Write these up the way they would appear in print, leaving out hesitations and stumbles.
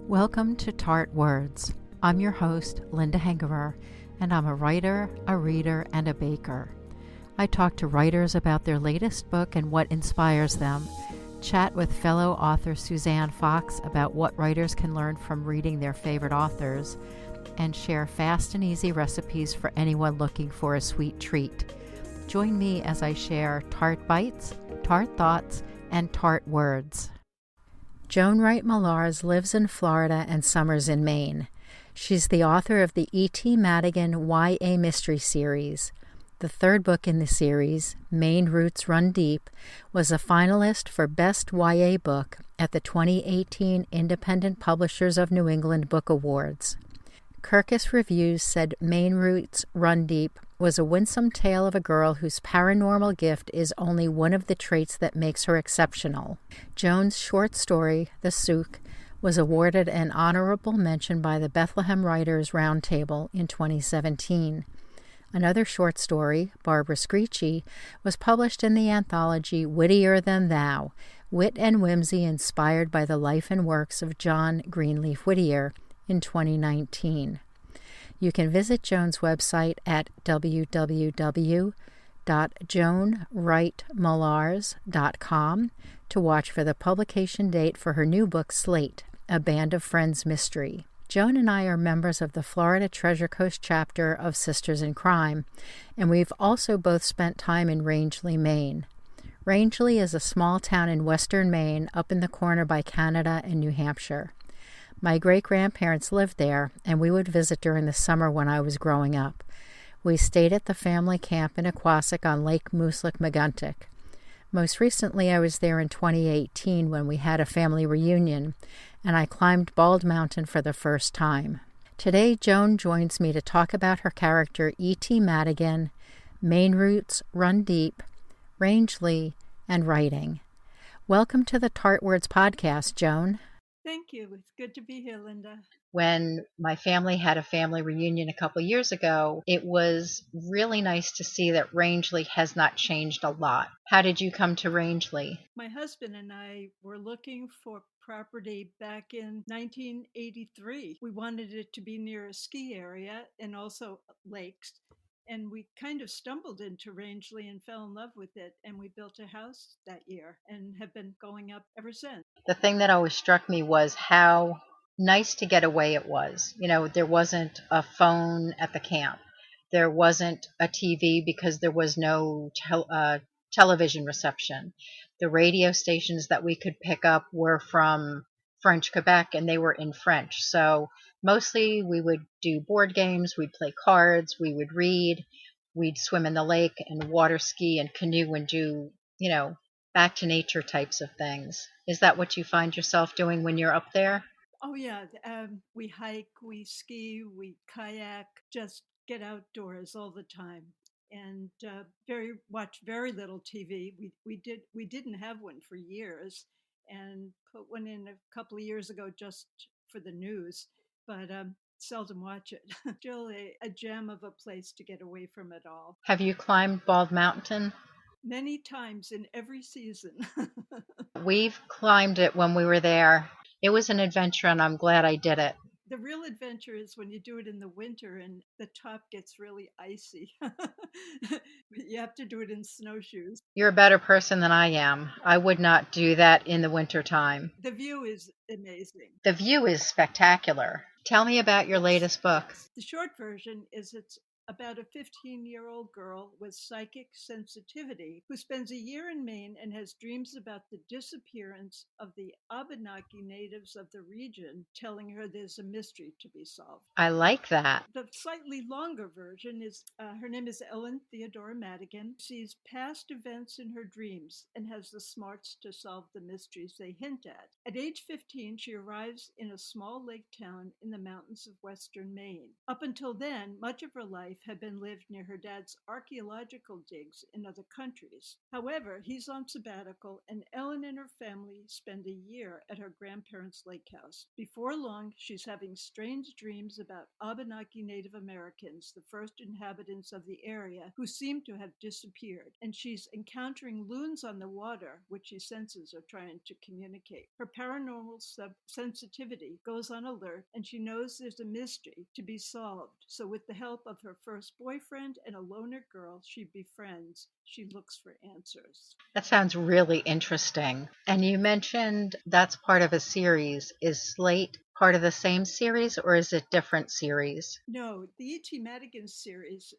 Welcome to Tart Words. I'm your host, Linda Hengerer, and I'm a writer, a reader, and a baker. I talk to writers about their latest book and what inspires them, chat with fellow author Suzanne Fox about what writers can learn from reading their favorite authors, and share fast and easy recipes for anyone looking for a sweet treat. Join me as I share Tart Bites, Tart Thoughts, and Tart Words. Joan Wright Mularz lives in Florida and summers in Maine. She's the author of the Madigan YA mystery series. The third book in the series, Maine Roots Run Deep, was a finalist for Best YA Book at the 2018 Independent Publishers of New England Book Awards. Kirkus Reviews said Maine Roots Run Deep was a winsome tale of a girl whose paranormal gift is only one of the traits that makes her exceptional. Joan's short story, The Souk, was awarded an honorable mention by the Bethlehem Writers Roundtable in 2017. Another short story, Barbara Screechie, was published in the anthology Whittier Than Thou, Wit and Whimsy inspired by the life and works of John Greenleaf Whittier, in 2019. You can visit Joan's website at www.joanwrightmularz.com to watch for the publication date for her new book, Slate, A Band of Friends Mystery. Joan and I are members of the Florida Treasure Coast chapter of Sisters in Crime, and we've also both spent time in Rangeley, Maine. Rangeley is a small town in western Maine, up in the corner by Canada and New Hampshire. My great-grandparents lived there, and we would visit during the summer when I was growing up. We stayed at the family camp in Aquasic on Lake Mooslick-Maguntic. Most recently, I was there in 2018 when we had a family reunion, and I climbed Bald Mountain for the first time. Today, Joan joins me to talk about her character E.T. Madigan, Maine Roots Run Deep, Rangeley, and writing. Welcome to the Tart Words podcast, Joan. Thank you. It's good to be here, Linda. When my family had a family reunion a couple years ago, it was really nice to see that Rangeley has not changed a lot. How did you come to Rangeley? My husband and I were looking for property back in 1983. We wanted it to be near a ski area and also lakes. And we kind of stumbled into Rangeley and fell in love with it. And we built a house that year and have been going up ever since. The thing that always struck me was how nice to get away it was. You know, there wasn't a phone at the camp. There wasn't a TV because there was no television reception. The radio stations that we could pick up were from French Quebec, and they were in French. So mostly we would do board games, we'd play cards, we would read, we'd swim in the lake and water ski and canoe and do, back to nature types of things. Is that what you find yourself doing when you're up there? Oh, yeah. We hike, we ski, we kayak, just get outdoors all the time. And watch very little TV. We didn't have one for years, and put one in a couple of years ago just for the news, but seldom watch it. Still a gem of a place to get away from it all. Have you climbed Bald Mountain? Many times in every season. We've climbed it when we were there. It was an adventure, and I'm glad I did it. The real adventure is when you do it in the winter and the top gets really icy. You have to do it in snowshoes. You're a better person than I am. I would not do that in the winter time. The view is amazing. The view is spectacular. Tell me about your latest book. The short version is it's about a 15-year-old girl with psychic sensitivity who spends a year in Maine and has dreams about the disappearance of the Abenaki natives of the region, telling her there's a mystery to be solved. I like that. The slightly longer version is, her name is Ellen Theodora Madigan, sees past events in her dreams and has the smarts to solve the mysteries they hint at. At age 15, she arrives in a small lake town in the mountains of western Maine. Up until then, much of her life life had been lived near her dad's archaeological digs in other countries. However, he's on sabbatical, and Ellen and her family spend a year at her grandparents' lake house. Before long, she's having strange dreams about Abenaki Native Americans, the first inhabitants of the area, who seem to have disappeared, and she's encountering loons on the water, which she senses are trying to communicate. Her paranormal sensitivity goes on alert, and she knows there's a mystery to be solved. So, with the help of her first boyfriend and a loner girl she befriends, she looks for answers. That sounds really interesting. And you mentioned that's part of a series. Is Slate part of the same series or is it different series? No, the E.T. Madigan series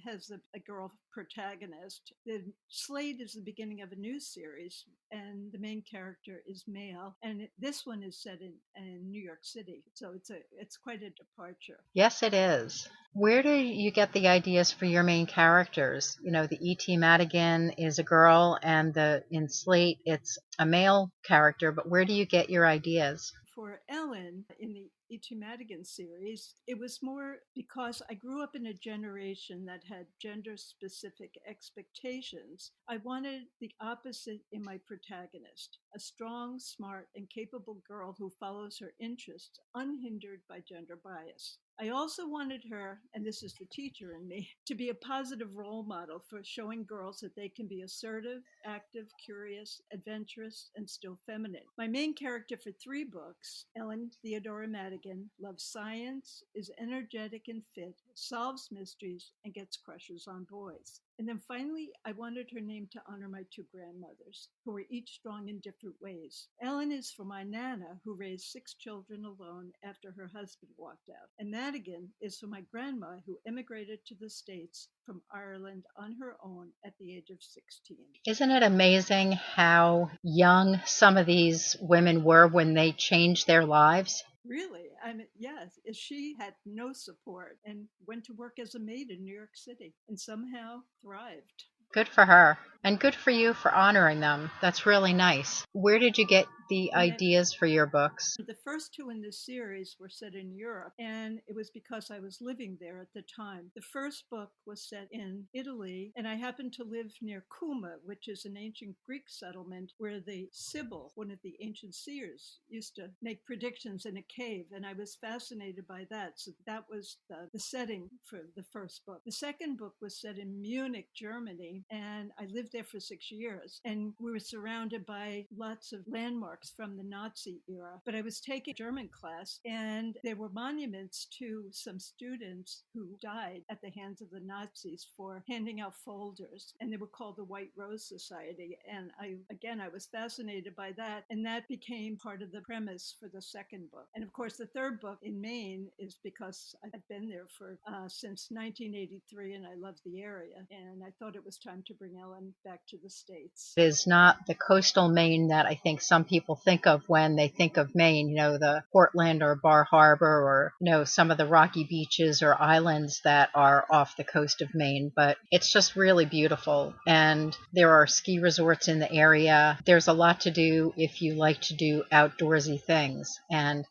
has a girl protagonist. The Slade is the beginning of a new series, and the main character is male. And this one is set in New York City, so it's quite a departure. Yes, it is. Where do you get the ideas for your main characters? You know, the E.T. Madigan is a girl, and in Slate it's a male character. But where do you get your ideas? For Ellen in the E.T. Madigan series, it was more because I grew up in a generation that had gender specific expectations. I wanted the opposite in my protagonist, a strong, smart, and capable girl who follows her interests unhindered by gender bias. I also wanted her, and this is the teacher in me, to be a positive role model for showing girls that they can be assertive, active, curious, adventurous, and still feminine. My main character for 3 books, Ellen Theodora Madigan, loves science, is energetic and fit, solves mysteries, and gets crushes on boys. And then finally, I wanted her name to honor my 2 grandmothers, who were each strong in different ways. Ellen is for my Nana, who raised 6 children alone after her husband walked out. And Madigan is for my grandma, who emigrated to the States from Ireland on her own at the age of 16. Isn't it amazing how young some of these women were when they changed their lives? Really? I mean, yes, she had no support and went to work as a maid in New York City and somehow thrived. Good for her. And good for you for honoring them. That's really nice. Where did you get the And then ideas for your books? the first 2 in this series were set in Europe, and it was because I was living there at the time. The first book was set in Italy, and I happened to live near Cuma, which is an ancient Greek settlement where the Sibyl, one of the ancient seers, used to make predictions in a cave, and I was fascinated by that. So that was the setting for the first book. The second book was set in Munich, Germany, and I lived there for 6 years, and we were surrounded by lots of landmarks from the Nazi era. But I was taking a German class, and there were monuments to some students who died at the hands of the Nazis for handing out folders, and they were called the White Rose Society. And I was fascinated by that, and that became part of the premise for the second book. And of course, the third book in Maine is because I've been there for since 1983, and I love the area, and I thought it was time to bring Ellen back to the States. It is not the coastal Maine that I think some people think of when they think of Maine, you know, the Portland or Bar Harbor or, you know, some of the rocky beaches or islands that are off the coast of Maine. But it's just really beautiful. And there are ski resorts in the area. There's a lot to do if you like to do outdoorsy things. And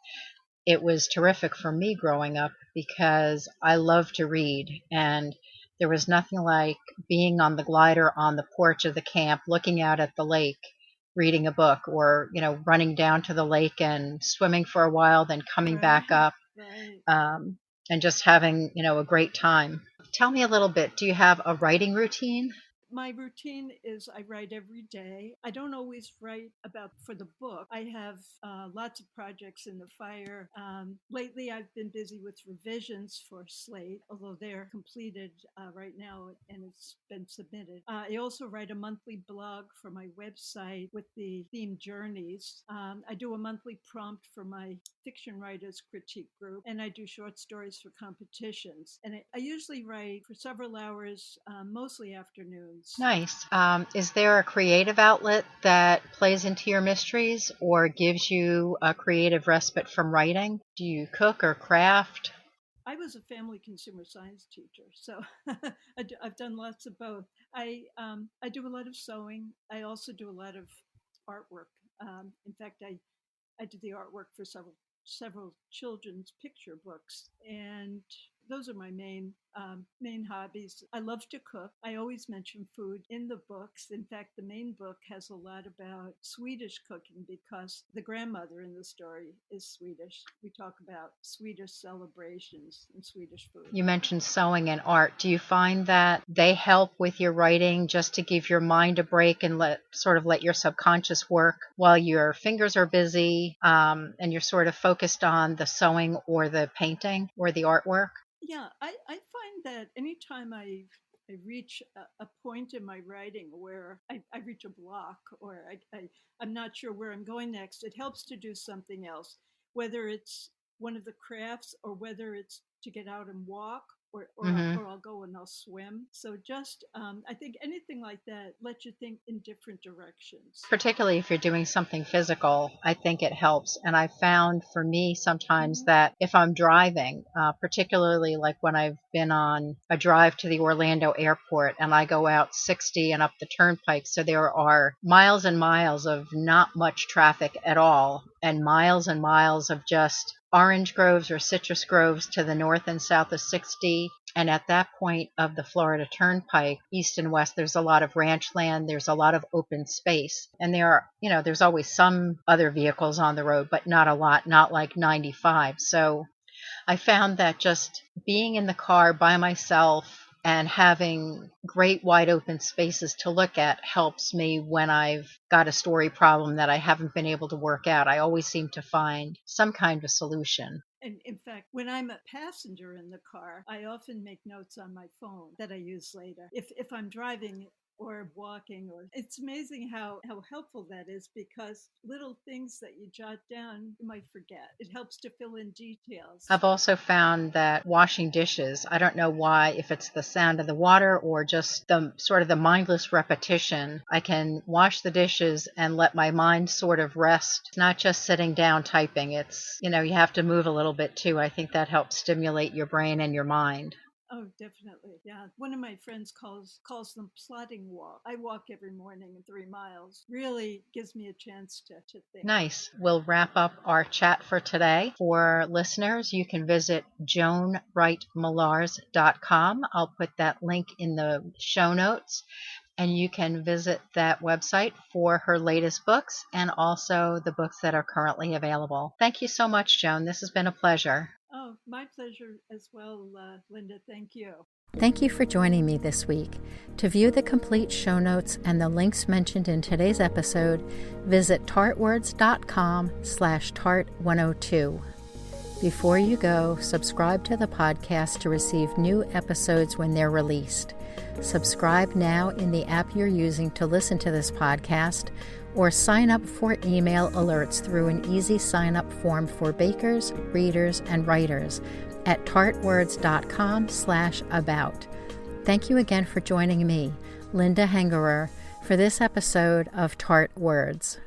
it was terrific for me growing up because I love to read, and there was nothing like being on the glider on the porch of the camp, looking out at the lake, reading a book, or, you know, running down to the lake and swimming for a while, then coming back Right, up, right. and just having, you know, a great time. Tell me a little bit. Do you have a writing routine? My routine is I write every day. I don't always write about for the book. I have lots of projects in the fire. Lately, I've been busy with revisions for Slate, although they're completed right now and it's been submitted. I also write a monthly blog for my website with the theme Journeys. I do a monthly prompt for my fiction writers critique group, and I do short stories for competitions. And I usually write for several hours, mostly afternoons. Nice. Is there a creative outlet that plays into your mysteries or gives you a creative respite from writing? Do you cook or craft? I was a family consumer science teacher, so I've done lots of both. I do a lot of sewing. I also do a lot of artwork. In fact, I did the artwork for several children's picture books, and those are my main hobbies. I love to cook. I always mention food in the books. In fact, the main book has a lot about Swedish cooking because the grandmother in the story is Swedish. We talk about Swedish celebrations and Swedish food. You mentioned sewing and art. Do you find that they help with your writing just to give your mind a break and let your subconscious work while your fingers are busy, and you're sort of focused on the sewing or the painting or the artwork? Yeah, I find that anytime I reach a point in my writing where I reach a block or I'm not sure where I'm going next, it helps to do something else, whether it's one of the crafts or whether it's to get out and walk or I'll go and I'll swim. So just, I think anything like that lets you think in different directions. Particularly if you're doing something physical, I think it helps. And I found for me sometimes that if I'm driving, particularly like when I've been on a drive to the Orlando airport and I go out 60 and up the turnpike, so there are miles and miles of not much traffic at all and miles of just orange groves or citrus groves to the north and south of 60. And at that point of the Florida Turnpike, east and west, there's a lot of ranch land. There's a lot of open space. And there's always some other vehicles on the road, but not a lot, not like 95. So I found that just being in the car by myself and having great wide open spaces to look at helps me when I've got a story problem that I haven't been able to work out. I always seem to find some kind of solution. And in fact, when I'm a passenger in the car, I often make notes on my phone that I use later. If I'm driving or walking, or it's amazing how helpful that is, because little things that you jot down you might forget. It helps to fill in details. I've also found that washing dishes, I don't know why, if it's the sound of the water or just the sort of the mindless repetition, I can wash the dishes and let my mind sort of rest. It's not just sitting down typing. It's, you have to move a little bit too. I think that helps stimulate your brain and your mind. Oh, definitely. Yeah. One of my friends calls them plodding walk. I walk every morning 3 miles. Really gives me a chance to think. Nice. We'll wrap up our chat for today. For listeners, you can visit joanwrightmularz.com. I'll put that link in the show notes. And you can visit that website for her latest books and also the books that are currently available. Thank you so much, Joan. This has been a pleasure. Oh, my pleasure as well, Linda. Thank you. Thank you for joining me this week. To view the complete show notes and the links mentioned in today's episode, visit tartwords.com/tart102. Before you go, subscribe to the podcast to receive new episodes when they're released. Subscribe now in the app you're using to listen to this podcast, or sign up for email alerts through an easy sign-up form for bakers, readers, and writers at tartwords.com/about. Thank you again for joining me, Linda Hengerer, for this episode of Tart Words.